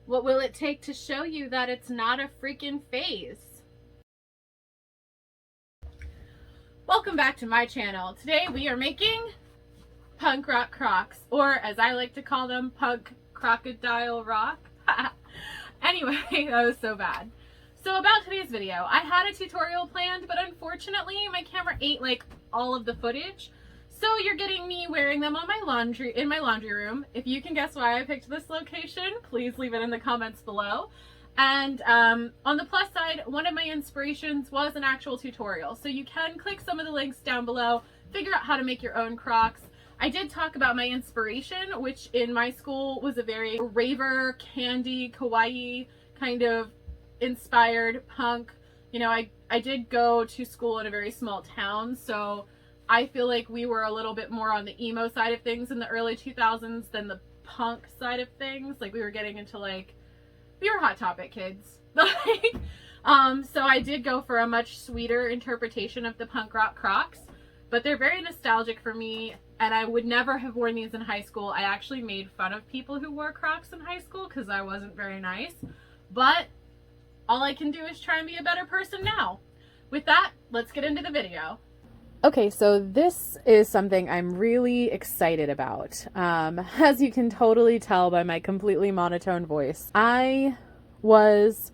What will it take to show you that it's not a freaking phase? Welcome back to my channel. Today we are making punk rock Crocs, or as I like to call them, punk crocodile rock. Anyway, that was so bad. So about today's video, I had a tutorial planned, but unfortunately my camera ate like all of the footage. So you're getting me wearing them on in my laundry room. If you can guess why I picked this location, please leave it in the comments below. And on the plus side, one of my inspirations was an actual tutorial. So you can click some of the links down below, figure out how to make your own Crocs. I did talk about my inspiration, which in my school was a very raver, candy, kawaii kind of inspired punk. You know, I did go to school in a very small town, so I feel like we were a little bit more on the emo side of things in the early 2000s than the punk side of things. Like we were getting into like, we were Hot Topic kids. So I did go for a much sweeter interpretation of the punk rock Crocs, but they're very nostalgic for me, and I would never have worn these in high school. I actually made fun of people who wore Crocs in high school because I wasn't very nice, but all I can do is try and be a better person now. With that, let's get into the video. Okay, so this is something I'm really excited about. As you can totally tell by my completely monotone voice, I was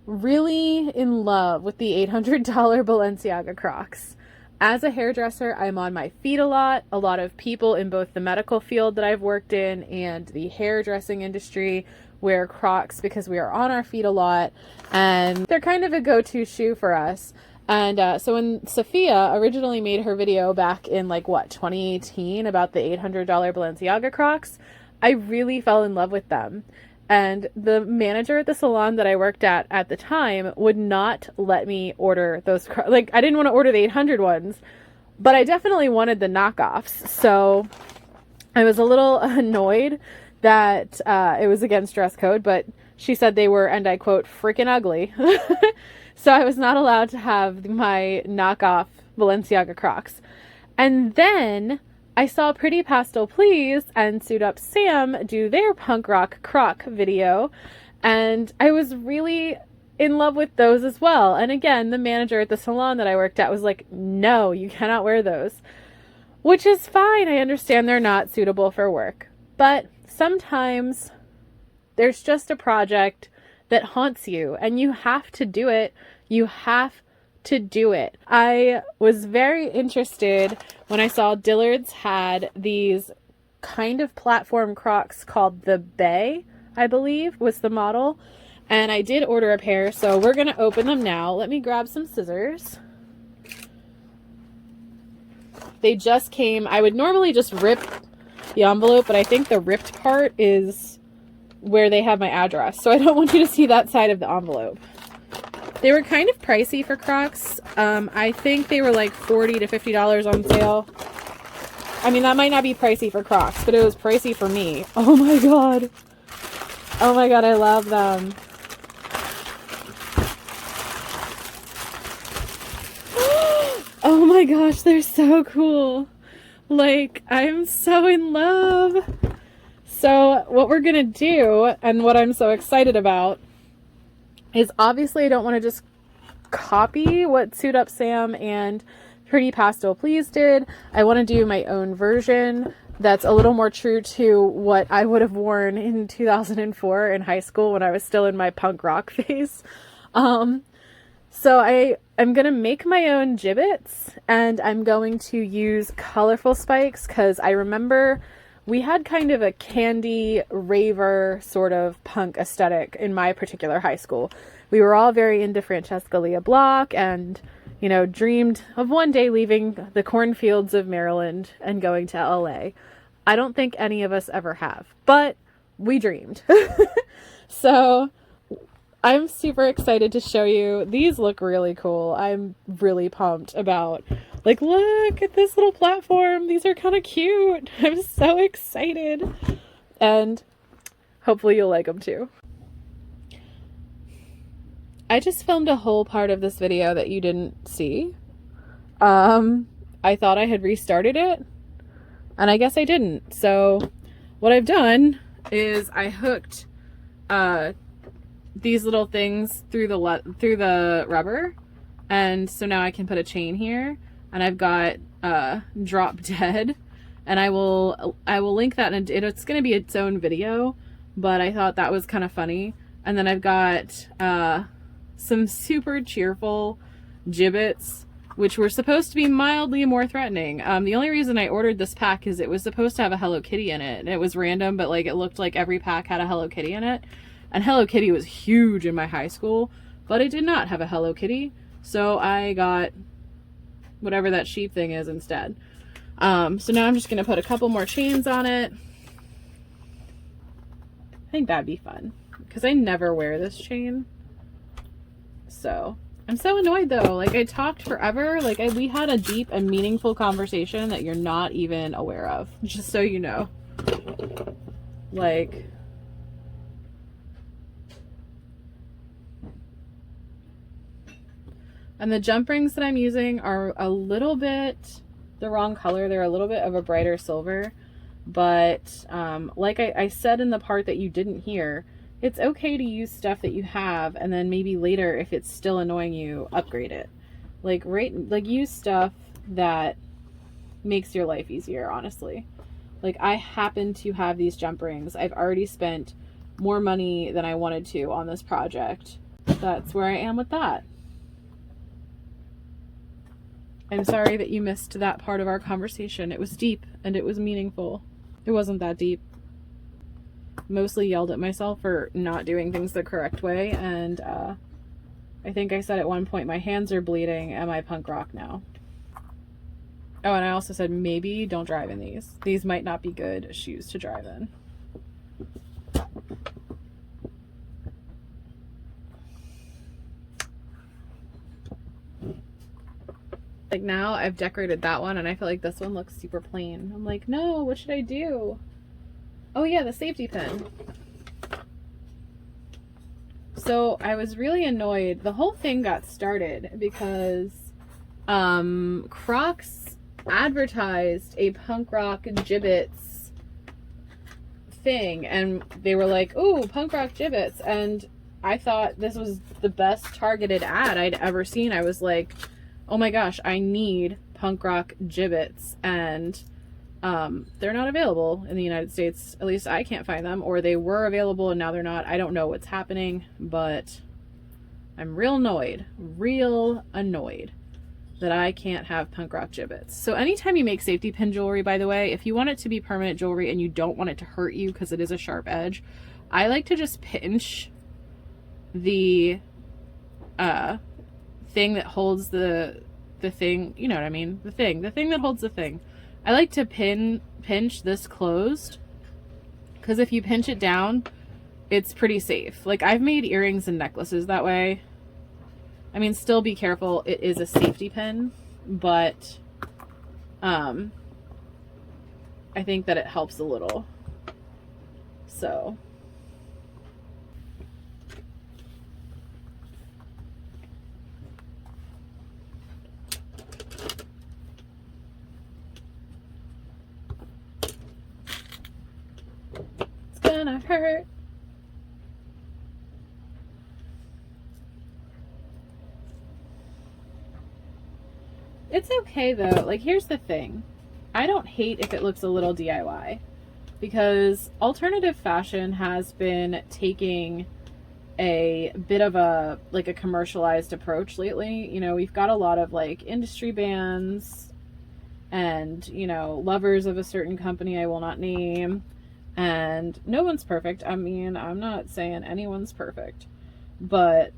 really in love with the $800 Balenciaga Crocs. As a hairdresser, I'm on my feet a lot. A lot of people in both the medical field that I've worked in and the hairdressing industry wear Crocs because we are on our feet a lot, and they're kind of a go-to shoe for us. And so when Sophia originally made her video back in like, what, 2018 about the $800 Balenciaga Crocs, I really fell in love with them. And the manager at the salon that I worked at the time would not let me order those. Like, I didn't want to order the 800 ones, but I definitely wanted the knockoffs. So I was a little annoyed that it was against dress code, but she said they were, and I quote, freaking ugly. So I was not allowed to have my knockoff Balenciaga Crocs. And then I saw Pretty Pastel Please and Suit Up Sam do their punk rock Croc video, and I was really in love with those as well. And again, the manager at the salon that I worked at was like, no, you cannot wear those. Which is fine. I understand they're not suitable for work. But sometimes there's just a project that haunts you and you have to do it. You have to do it. I was very interested when I saw Dillard's had these kind of platform Crocs called the Bay, I believe was the model. And I did order a pair, so we're going to open them now. Let me grab some scissors. They just came. I would normally just rip the envelope, but I think the ripped part is where they have my address, so I don't want you to see that side of the envelope. They were kind of pricey for Crocs. I think they were like $40 to $50 on sale. I mean, that might not be pricey for Crocs, but it was pricey for me. Oh my god. Oh my god, I love them. Oh my gosh, they're so cool. Like, I'm so in love. So what we're gonna do, and what I'm so excited about, is obviously I don't want to just copy what Suit Up Sam and Pretty Pastel Please did. I want to do my own version that's a little more true to what I would have worn in 2004 in high school when I was still in my punk rock phase. So I'm going to make my own gibbets, and I'm going to use colorful spikes because I remember we had kind of a candy raver sort of punk aesthetic in my particular high school. We were all very into Francesca Lia Block and, you know, dreamed of one day leaving the cornfields of Maryland and going to LA. I don't think any of us ever have, but we dreamed. So I'm super excited to show you. These look really cool. I'm really pumped about, like, look at this little platform. These are kind of cute. I'm so excited. And hopefully you'll like them too. I just filmed a whole part of this video that you didn't see. I thought I had restarted it, and I guess I didn't. So what I've done is I hooked these little things through the rubber, and so now I can put a chain here, and I've got Drop Dead, and I will link that, and it's going to be its own video, but I thought that was kind of funny. And then I've got some super cheerful gibbets, which were supposed to be mildly more threatening. The only reason I ordered this pack is it was supposed to have a Hello Kitty in it, and it was random, but like it looked like every pack had a Hello Kitty in it, and Hello Kitty was huge in my high school, but it did not have a Hello Kitty, so I got whatever that sheep thing is instead. So now I'm just gonna put a couple more chains on it. I think that'd be fun, because I never wear this chain. So I'm so annoyed though. Like, I talked forever. Like, we had a deep and meaningful conversation that you're not even aware of, just so you know. Like, and the jump rings that I'm using are a little bit the wrong color. They're a little bit of a brighter silver, but like I said in the part that you didn't hear, it's okay to use stuff that you have, and then maybe later, if it's still annoying you, upgrade it. Like, use stuff that makes your life easier, honestly. Like, I happen to have these jump rings. I've already spent more money than I wanted to on this project. That's where I am with that. I'm sorry that you missed that part of our conversation. It was deep and it was meaningful. It wasn't that deep. Mostly yelled at myself for not doing things the correct way, and I think I said at one point, my hands are bleeding, am I punk rock now? Oh, and I also said maybe don't drive in these. These might not be good shoes to drive in. Like, now I've decorated that one, and I feel like this one looks super plain. I'm like, no, what should I do? Oh yeah, the safety pin. So I was really annoyed. The whole thing got started because Crocs advertised a punk rock gibbets thing, and they were like, ooh, punk rock gibbets, and I thought this was the best targeted ad I'd ever seen. I was like, oh my gosh, I need punk rock gibbets, and they're not available in the United States. At least I can't find them, or they were available and now they're not. I don't know what's happening, but I'm real annoyed that I can't have punk rock gibbets. So anytime you make safety pin jewelry, by the way, if you want it to be permanent jewelry and you don't want it to hurt you because it is a sharp edge, I like to just pinch the thing that holds the thing, you know what I mean? The thing that holds the thing. I like to pinch this closed, because if you pinch it down, it's pretty safe. Like, I've made earrings and necklaces that way. I mean, still be careful. It is a safety pin, but I think that it helps a little. So gonna hurt. It's okay though. Like, here's the thing. I don't hate if it looks a little DIY, because alternative fashion has been taking a bit of a commercialized approach lately. You know, we've got a lot of like industry bands and, you know, lovers of a certain company I will not name. And no one's perfect. I mean, I'm not saying anyone's perfect, but,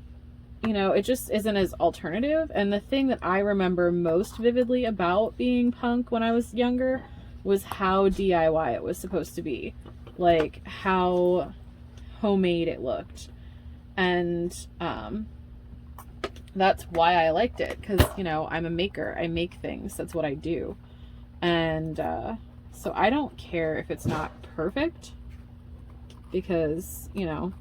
you know, it just isn't as alternative. And the thing that I remember most vividly about being punk when I was younger was how DIY it was supposed to be. Like, how homemade it looked. And that's why I liked it, because, you know, I'm a maker. I make things. That's what I do. And so I don't care if it's not perfect, because, you know,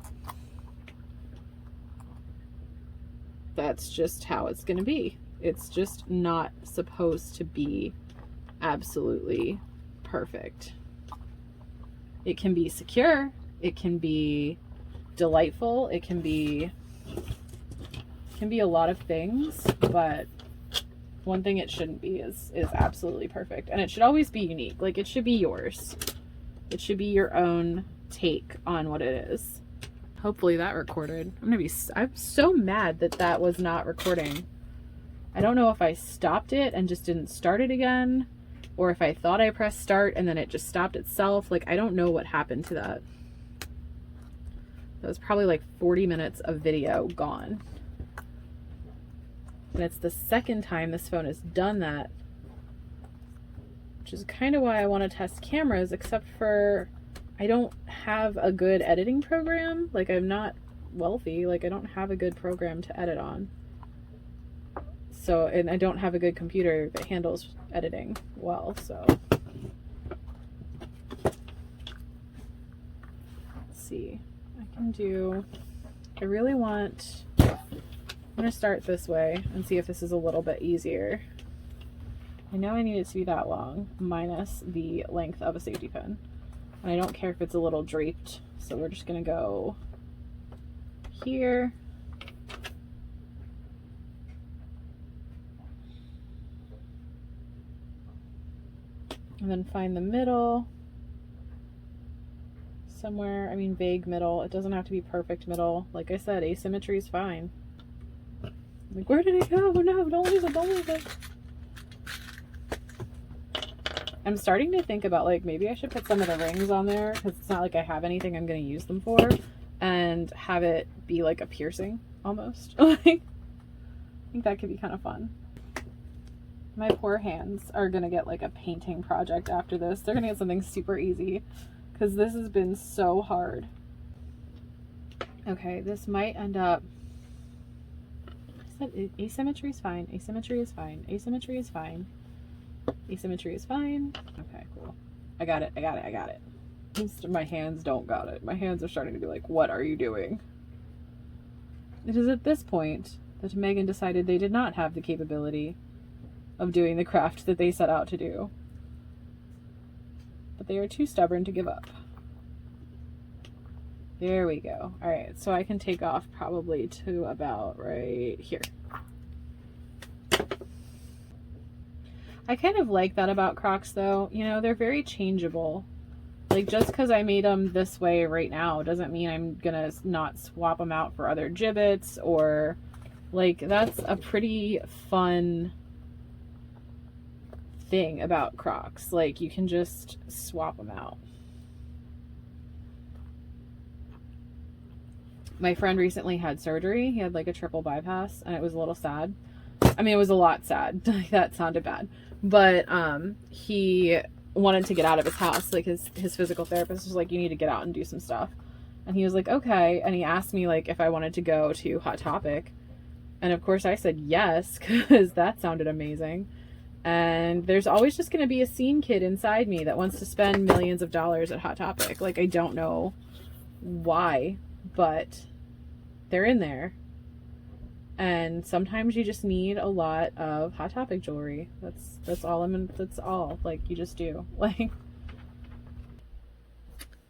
that's just how it's going to be. It's just not supposed to be absolutely perfect. It can be secure. It can be delightful. It can be a lot of things, but one thing it shouldn't be is absolutely perfect. And it should always be unique. Like, it should be yours. It should be your own take on what it is. Hopefully that recorded. I'm so mad that that was not recording. I don't know if I stopped it and just didn't start it again, or if I thought I pressed start and then it just stopped itself. Like, I don't know what happened to that. That was probably like 40 minutes of video gone. And it's the second time this phone has done that, which is kind of why I want to test cameras, except for I don't have a good editing program. Like, I'm not wealthy. Like, I don't have a good program to edit on. So, and I don't have a good computer that handles editing well, so. Let's see. I really want, I'm going to start this way and see if this is a little bit easier. I know I need it to be that long, minus the length of a safety pin. And I don't care if it's a little draped, so we're just going to go here. And then find the middle somewhere. I mean, vague middle. It doesn't have to be perfect middle. Like I said, asymmetry is fine. Like, where did it go? No, don't lose it, don't lose it. I'm starting to think about, like, maybe I should put some of the rings on there, because it's not like I have anything I'm going to use them for, and have it be like a piercing almost. Like, I think that could be kind of fun. My poor hands are going to get like a painting project after this. They're going to get something super easy, because this has been so hard. Okay, this might end up, asymmetry is fine, asymmetry is fine, asymmetry is fine, asymmetry is fine. Okay, cool. I got it, I got it, I got it. My hands don't got it. My hands are starting to be like, what are you doing? It is at this point that Megan decided they did not have the capability of doing the craft that they set out to do. But they are too stubborn to give up. There we go. All right, so I can take off probably to about right here. I kind of like that about Crocs though. You know, they're very changeable. Like, just because I made them this way right now doesn't mean I'm gonna not swap them out for other Jibbits, or like, that's a pretty fun thing about Crocs. Like, you can just swap them out. My friend recently had surgery. He had like a triple bypass, and it was a little sad. I mean, it was a lot sad. That sounded bad. But he wanted to get out of his house. Like, his physical therapist was like, you need to get out and do some stuff. And he was like, okay. And he asked me like if I wanted to go to Hot Topic. And of course I said yes, because that sounded amazing. And there's always just going to be a scene kid inside me that wants to spend millions of dollars at Hot Topic. Like, I don't know why, but they're in there. And sometimes you just need a lot of Hot Topic jewelry. That's all that's all. Like, you just do. Like,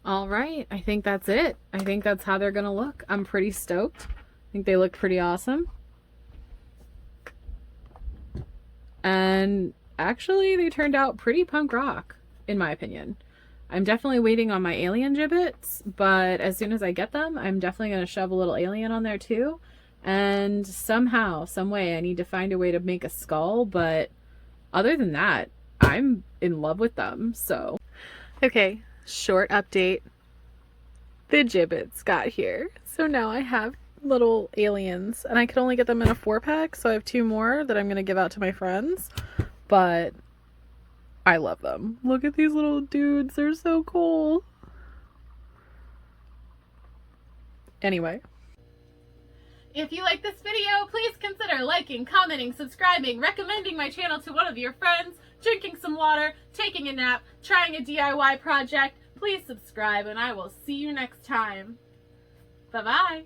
all right. I think that's it. I think that's how they're going to look. I'm pretty stoked. I think they look pretty awesome. And actually, they turned out pretty punk rock, in my opinion. I'm definitely waiting on my alien Jibbits, but as soon as I get them, I'm definitely going to shove a little alien on there too. And somehow, some way, I need to find a way to make a skull, but other than that, I'm in love with them, so. Okay, short update. The Jibbits got here. So now I have little aliens, and I could only get them in a 4-pack, so I have 2 more that I'm going to give out to my friends, but I love them. Look at these little dudes, they're so cool. Anyway. If you like this video, please consider liking, commenting, subscribing, recommending my channel to one of your friends, drinking some water, taking a nap, trying a DIY project. Please subscribe, and I will see you next time. Bye-bye.